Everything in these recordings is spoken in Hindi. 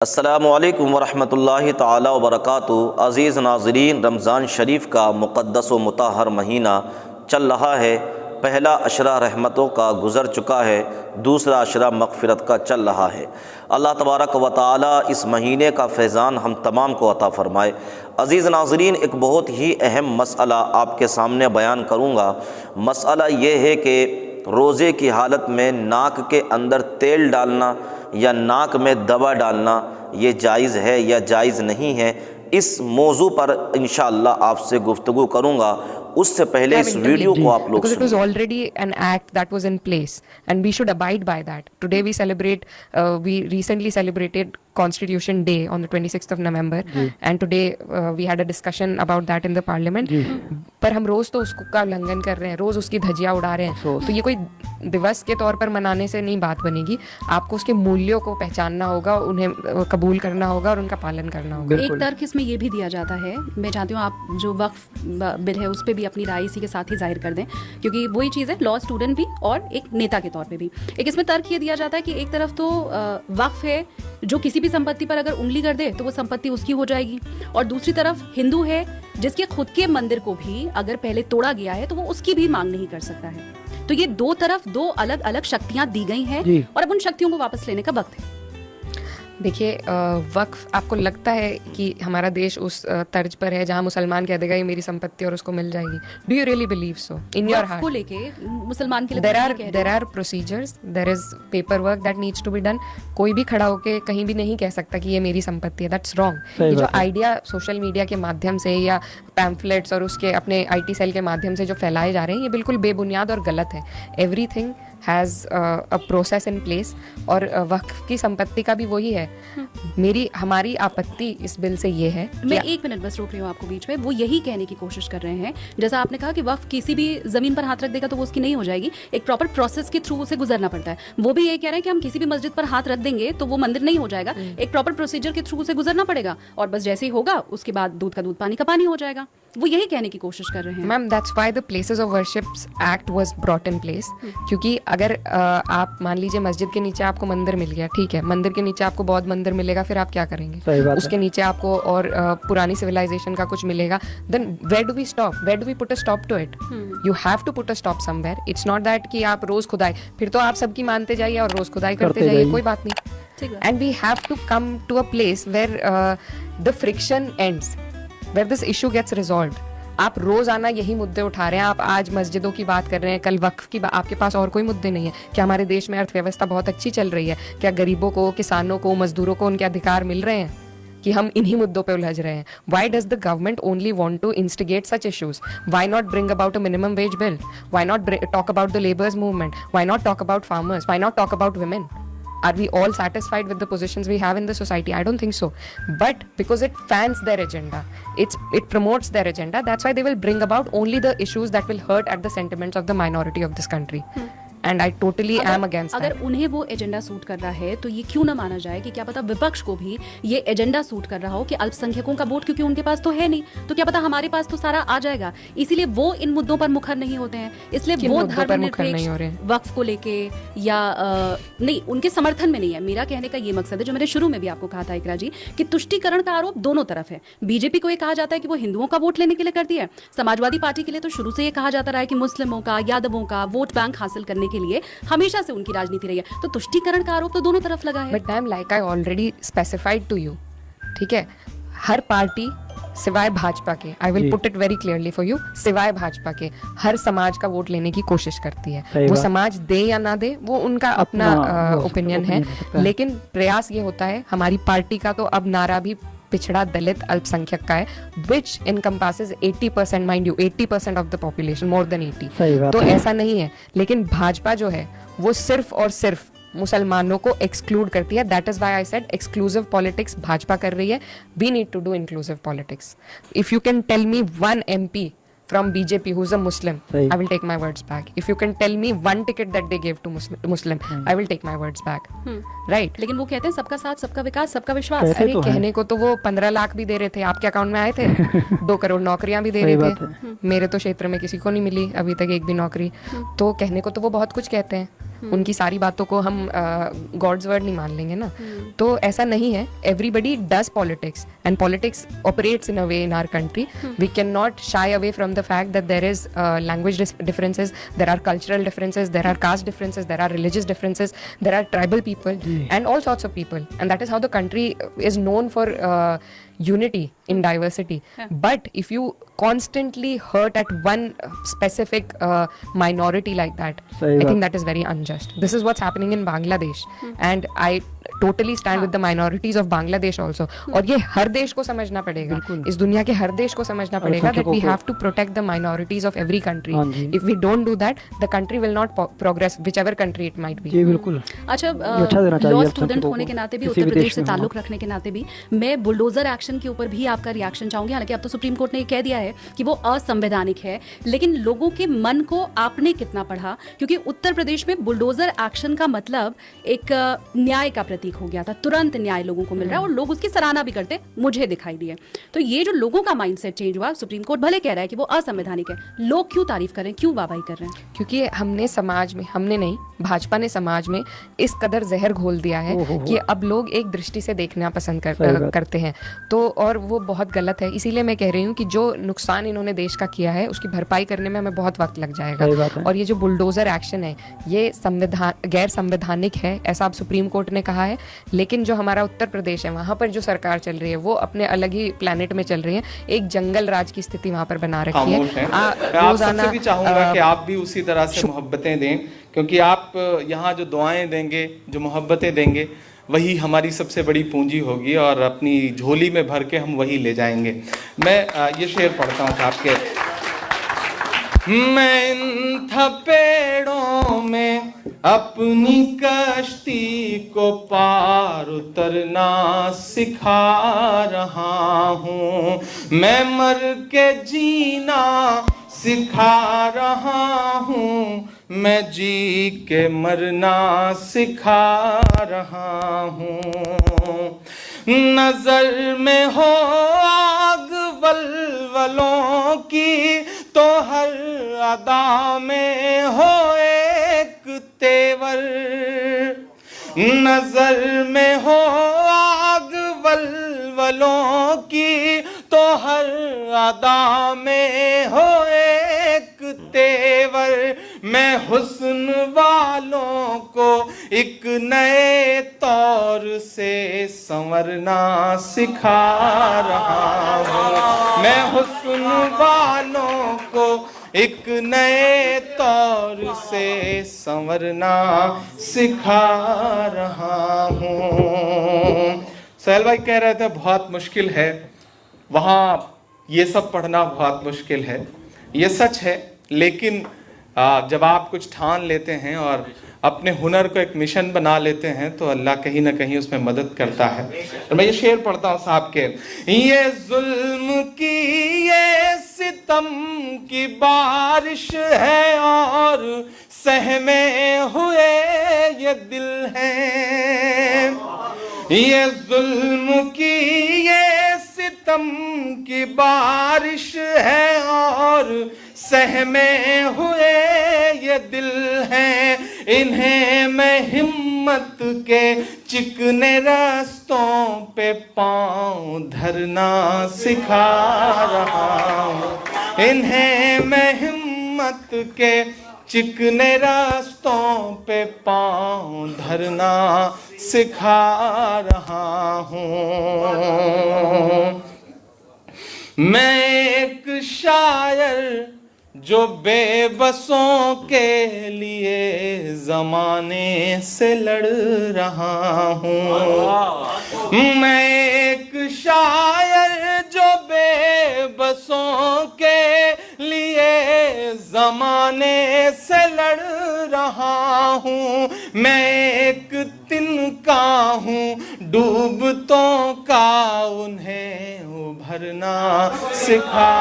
अस्सलामुअलैकुम वरहमतुल्लाहि ताला वबरकातुहू। अज़ीज़ नाज़रीन, रमज़ान शरीफ का मुक़द्दस व मुताहर महीना चल रहा है। पहला अशरा रहमतों का गुज़र चुका है, दूसरा अशरा मग़फ़िरत का चल रहा है। अल्लाह तबारक व तआला इस महीने का फैज़ान हम तमाम को अता फ़रमाए। अज़ीज़ नाज़रीन, एक बहुत ही अहम मसला आपके सामने बयान करूँगा। मसला ये है कि रोज़े की हालत में नाक के अंदर तेल डालना या नाक में दवा डालना ये जायज़ है या जायज़ नहीं है। इस मौजू पर इंशाअल्लाह आपसे गुफ्तगू करूँगा। उससे पहले इस वीडियो को आप लोग because it was already an act that was in place and we should abide by that. Today we celebrate, we recently celebrated Constitution Day on the 26th of November and today we had a discussion about that in the parliament. पर हम रोज़ तो उसको का उल्लंघन कर रहे हैं, रोज़ उसकी धज्जियाँ उड़ा रहे हैं। तो ये कोई दिवस के तौर पर मनाने से नहीं बात बनेगी। आपको उसके मूल्यों को पहचानना होगा, उन्हें कबूल करना होगा और उनका पालन करना होगा। एक तर्क इसमें ये भी दिया जाता है, मैं चाहती हूँ आप जो वक्फ बिल है उस पर भी अपनी राय इसी के साथ ही जाहिर कर दें, क्योंकि वही चीज़ है, लॉ स्टूडेंट भी और एक नेता के तौर पे भी। एक इसमें तर्क ये दिया जाता है कि एक तरफ तो वक्फ है, जो किसी भी संपत्ति पर अगर उंगली कर दे तो वो संपत्ति उसकी हो जाएगी, और दूसरी तरफ हिंदू है जिसके खुद के मंदिर को भी अगर पहले तोड़ा गया है तो वो उसकी भी मांग नहीं कर सकता है। तो ये दो तरफ दो अलग अलग शक्तियां दी गई हैं और अब उन शक्तियों को वापस लेने का वक्त है। देखिए, वक्फ, आपको लगता है कि हमारा देश उस तर्ज पर है जहाँ मुसलमान कह देगा ये मेरी संपत्ति और उसको मिल जाएगी? Do you really believe so in your heart? को लेके मुसलमान के लिए there are procedures, there is paper work that needs to be done. कोई भी खड़ा होके कहीं भी नहीं कह सकता कि ये मेरी संपत्ति है। That's wrong. ये जो आइडिया सोशल मीडिया के माध्यम से या पैम्फलेट्स और उसके अपने IT सेल के माध्यम से जो फैलाए जा रहे हैं, ये बिल्कुल बेबुनियाद और गलत है। Everything has a process in place और वक्फ की संपत्ति का भी वही है। हमारी आपत्ति इस बिल से ये है। मैं एक मिनट बस रोक रही हूँ आपको बीच में। वो यही कहने की कोशिश कर रहे हैं, जैसा आपने कहा कि वक्फ किसी भी जमीन पर हाथ रख देगा तो वो उसकी नहीं हो जाएगी, एक प्रॉपर प्रोसेस के थ्रू उसे गुजरना पड़ता है। वो भी ये कह रहे हैं कि हम किसी भी मस्जिद पर हाथ रख देंगे तो वो मंदिर नहीं हो जाएगा, एक प्रॉपर प्रोसीजर के थ्रू उसे गुजरना पड़ेगा और बस जैसे ही होगा उसके बाद दूध का दूध पानी का पानी हो जाएगा। वो यही कहने की कोशिश कर रहे हैं। Ma'am, that's why the places of worships act was brought in place. क्योंकि अगर आप मान लीजिए मस्जिद के नीचे आपको मंदिर मिल गया, ठीक है, मंदिर के नीचे आपको बौद्ध मंदिर मिलेगा, फिर आप क्या करेंगे? उसके नीचे आपको और पुरानी सिविलाइजेशन का कुछ मिलेगा, then where do we stop? Where do we put a stop to it? You have to put a stop somewhere. It's not that कि आप रोज खुदाई, फिर तो आप सबकी मानते जाइए और रोज खुदाई करते जाइए, कोई बात नहीं। And we have to come to a place where the friction ends, where this issue gets resolved. आप रोजाना यही मुद्दे उठा रहे हैं। आप आज मस्जिदों की बात कर रहे हैं, कल वक्फ की। आपके पास और कोई मुद्दे नहीं है क्या? हमारे देश में अर्थव्यवस्था बहुत अच्छी चल रही है क्या? गरीबों को, किसानों को, मजदूरों को उनके अधिकार मिल रहे हैं कि हम इन्हीं मुद्दों पे उलझ रहे हैं? Why does the government only want to instigate such issues? Why not bring about a minimum wage bill? Why not talk about the laborers movement? Why not talk about farmers? Why not talk about women? Are we all satisfied with the positions we have in the society? I don't think so. But because it fans their agenda, it promotes their agenda, that's why they will bring about only the issues that will hurt at the sentiments of the minority of this country. And I totally am against that. अगर उन्हें वो एजेंडा सूट कर रहा है तो ये क्यों ना माना जाए कि क्या पता विपक्ष को भी ये एजेंडा सूट कर रहा हो कि अल्पसंख्यकों का वोट, क्योंकि उनके पास तो है नहीं, तो क्या पता हमारे पास तो सारा आ जाएगा। इसीलिए वो इन मुद्दों पर मुखर नहीं होते हैं, इसलिए वो धर्मनिरपेक्ष वक्फ को लेके या नहीं, उनके समर्थन में नहीं है। मेरा कहने का ये मकसद है, जो मैंने शुरू में भी आपको कहा था इकरा जी, कि तुष्टीकरण का आरोप दोनों तरफ है। बीजेपी को ये कहा जाता है कि वो हिंदुओं का वोट लेने के लिए करती है, समाजवादी पार्टी के लिए तो शुरू से ये कहा जाता रहा है कि मुस्लिमों का, यादवों का वोट बैंक हासिल करने के लिए हमेशा से उनकी राजनीति रही है। तो तुष्टीकरण का आरोप तो दोनों तरफ लगा है। But ma'am, like I already specified to you, ठीक है, हर पार्टी सिवाय भाजपा के, I will put it very clearly for you, सिवाय भाजपा के हर समाज का वोट लेने की कोशिश करती है। वो समाज दे या ना दे वो उनका अपना ओपिनियन है, लेकिन प्रयास ये होता है। हमारी पार्टी का तो अब नारा भी पिछड़ा, दलित, अल्पसंख्यक का है, which encompasses 80%, mind you, 80% of the population, more than 80। तो ऐसा नहीं है। लेकिन भाजपा जो है वो सिर्फ और सिर्फ मुसलमानों को एक्सक्लूड करती है। That is why I said exclusive politics Bhajpa कर रही है। We need to do inclusive politics. If you can tell me one MP from BJP who's a Muslim, I will take my words back. If you can tell me one ticket that they gave to Muslim, I will take my words back. Right? लेकिन वो कहते हैं सबका साथ, सबका विकास, सबका विश्वास। अरे कहने को तो वो 15 लाख भी दे रहे थे, आपके अकाउंट में आए थे। 2 करोड़ नौकरियां भी दे रहे थे। मेरे तो क्षेत्र में किसी को नहीं मिली अभी तक एक भी नौकरी। तो कहने को तो वो बहुत कुछ कहते हैं, उनकी सारी बातों को हम गॉड्स वर्ड नहीं मान लेंगे ना। तो ऐसा नहीं है, everybody does politics and politics operates in a way in our country. We can not shy away from the fact that there is language differences, there are cultural differences, there are caste differences, there are religious differences, there are tribal people and all sorts of people, and that is how the country is known for unity in diversity. But if you constantly hurt at one specific minority like that, I think that is very unjust. This is what's happening in Bangladesh, and I totally stand with the minorities of Bangladesh also. और ये हर देश को समझना पड़ेगा, इस दुनिया के हर देश को समझना पड़ेगा that we have to protect the minorities of every country. If we don't do that, the country will not progress, whichever country it might be. जी बिल्कुल। अच्छा, लॉ स्टूडेंट होने के नाते भी, उत्तर प्रदेश से ताल्लुक रखने के नाते भी, मैं बुलडोजर एक्शन के ऊपर भी आपका रिएक्शन चाहूंगी। हालांकि अब तो सुप्रीम कोर्ट ने कह दिया है कि वो असंवैधानिक है, लेकिन लोगों के मन को आपने कितना पढ़ा? क्योंकि उत्तर प्रदेश में बुलडोजर एक्शन का मतलब एक न्याय का प्रतीक हो गया था, तुरंत न्याय लोगों को मिल रहा है और लोग उसकी सराहना भी करते, मुझे दिखाई दिए। तो ये जो लोगों का माइंडसेट चेंज हुआ, सुप्रीम कोर्ट भले कह रहा है कि वो असंवैधानिक है, लोग क्यों तारीफ कर रहे हैं, क्यों वाहवाही कर रहे हैं? क्योंकि हमने समाज में, हमने नहीं, भाजपा ने समाज में इस कदर जहर घोल दिया है कि अब लोग एक दृष्टि से देखना पसंद करते हैं। तो और वो बहुत गलत है। इसीलिए मैं कह रही हूँ कि जो नुकसान इन्होंने देश का किया है उसकी भरपाई करने में हमें बहुत वक्त लग जाएगा। और ये जो बुलडोजर एक्शन है ये गैर संवैधानिक है, ऐसा अब सुप्रीम कोर्ट ने कहा है। लेकिन जो हमारा उत्तर प्रदेश है, वहाँ पर जो सरकार चल रही है वो अपने अलग ही प्लेनेट में चल रही है, एक जंगल राज की स्थिति वहाँ पर बना रखी है। आप सबसे भी चाहूंगा कि आप भी उसी तरह से मोहब्बतें दें, क्योंकि आप यहाँ जो दुआएं देंगे, जो मोहब्बतें देंगे, वही हमारी सबसे बड़ी पूंजी होगी और अपनी झोली में भर के हम वही ले जाएंगे। मैं ये शेर पढ़ता हूँ आपके। मैं इन थपेड़ों में अपनी कश्ती को पार उतरना सिखा रहा हूँ, मैं मर के जीना सिखा रहा हूँ, मैं जी के मरना सिखा रहा हूँ। नजर में हो आग वलवलों की तो हर अदा में हो एक तेवर, नजर में हो आग वलवलों की तो हर अदा में हो एक तेवर, मैं हुस्न वालों को एक नए तौर से संवरना सिखा रहा हूँ, मैं हुस्न वालों को एक नए तौर से संवरना सिखा रहा हूँ। सहल भाई कह रहे थे बहुत मुश्किल है, वहाँ ये सब पढ़ना बहुत मुश्किल है, ये सच है। लेकिन जब आप कुछ ठान लेते हैं और अपने हुनर को एक मिशन बना लेते हैं तो अल्लाह कहीं ना कहीं उसमें मदद करता है। और मैं ये शेर पढ़ता हूँ साहब के। ये जुल्म की ये सितम की बारिश है और सहमे हुए ये दिल हैं, ये जुल्म की ये सितम की बारिश है और सहमे हुए ये दिल हैं, इन्हें मैं हिम्मत के चिकने रास्तों पे पाँव धरना सिखा रहा हूँ, इन्हें मैं हिम्मत के चिकने रास्तों पे पाँव धरना सिखा रहा हूँ। मैं एक शायर जो बेबसों के लिए ज़माने से लड़ रहा हूँ, मैं एक शायर जो बेबसों के लिए ज़माने से लड़ रहा हूँ, मैं एक तिनका हूँ डूबतों का उन्हें उभरना सिखा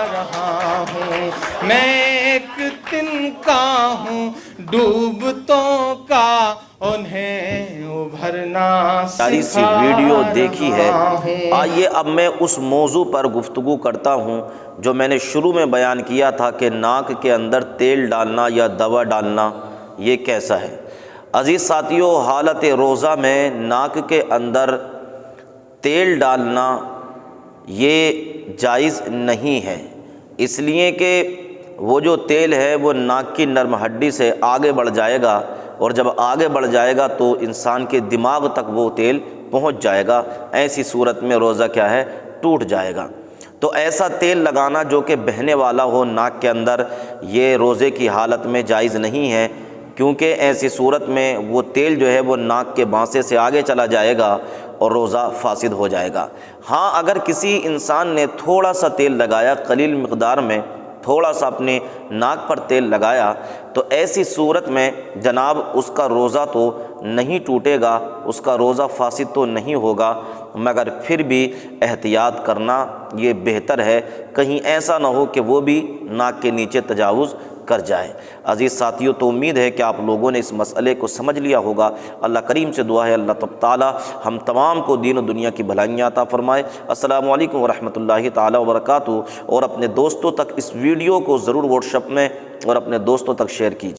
रहा हूँ, मैं एक तिनका हूँ डूबतों का उन्हें उभरना सारी सी वीडियो देखी है। आइए अब मैं उस मौजू पर गुफ्तगू करता हूँ जो मैंने शुरू में बयान किया था कि नाक के अंदर तेल डालना या दवा डालना ये कैसा है। अज़ीज़ साथियों, हालत रोज़ा में नाक के अंदर तेल डालना ये जायज़ नहीं है, इसलिए कि वो जो तेल है वो नाक की नर्म हड्डी से आगे बढ़ जाएगा, और जब आगे बढ़ जाएगा तो इंसान के दिमाग तक वो तेल पहुंच जाएगा। ऐसी सूरत में रोज़ा क्या है, टूट जाएगा। तो ऐसा तेल लगाना जो कि बहने वाला हो नाक के अंदर, ये रोज़े की हालत में जायज़ नहीं है, क्योंकि ऐसी सूरत में वो तेल जो है वो नाक के बांसे से आगे चला जाएगा और रोज़ा फासिद हो जाएगा। हाँ, अगर किसी इंसान ने थोड़ा सा तेल लगाया, कलील मिक़दार में थोड़ा सा अपने नाक पर तेल लगाया, तो ऐसी सूरत में जनाब उसका रोज़ा तो नहीं टूटेगा, उसका रोज़ा फासिद तो नहीं होगा, मगर फिर भी एहतियात करना ये बेहतर है, कहीं ऐसा ना हो कि वो भी नाक के नीचे तजावुज़ कर जाए। अज़ीज़ साथियों, तो उम्मीद है कि आप लोगों ने इस मसले को समझ लिया होगा। अल्लाह करीम से दुआ है अल्लाह ताला हम तमाम को दीन और दुनिया की भलाइयाँ अता फ़रमाए। अस्सलामु अलैकुम वरहमतुल्लाहि ताला वबरकातुहू। और अपने दोस्तों तक इस वीडियो को ज़रूर व्हाट्सएप में और अपने दोस्तों तक शेयर कीजिए।